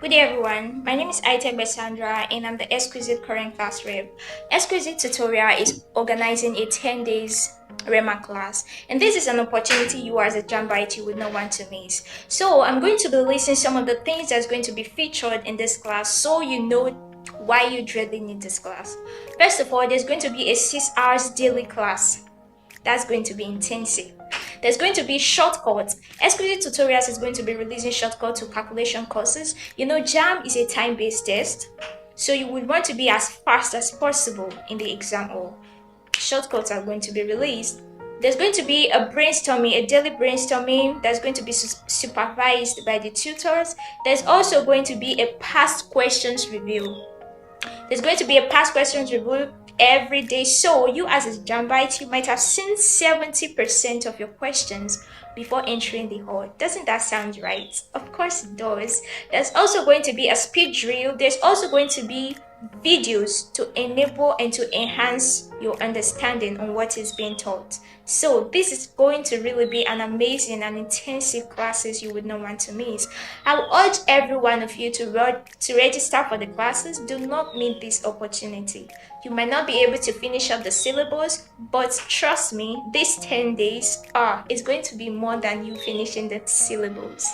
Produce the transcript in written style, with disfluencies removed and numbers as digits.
Good day everyone, my name is Sandra and I'm the Exquisite current class rep. Exquisite Tutorial is organizing a 10 days RHEMA class, and this is an opportunity you as a JAMB would not want to miss. So I'm going to be listing some of the things that's going to be featured in this class so you know why you dreadly need this class. First of all, there's going to be a 6 hours daily class. That's going to be intensive. There's going to be shortcuts. Exquisite Tutorials is going to be releasing shortcuts to calculation courses. You know, JAMB is a time-based test, so you would want to be as fast as possible in the exam hall. Shortcuts are going to be released. There's going to be a brainstorming, a daily brainstorming that's going to be supervised by the tutors. There's also going to be a past questions review. There's going to be a past questions review every day, so you as a JAMBite, you might have seen 70% of your questions before entering the hall. Doesn't that sound right? Of course it does. There's also going to be a speed drill. There's also going to be videos to enable and to enhance your understanding on what is being taught. So this is going to really be an amazing and intensive classes you would not want to miss. I will urge every one of you to register for the classes. Do not miss this opportunity. You might not be able to finish up the syllabus, but trust me, these 10 days is going to be more than you finishing the syllabus.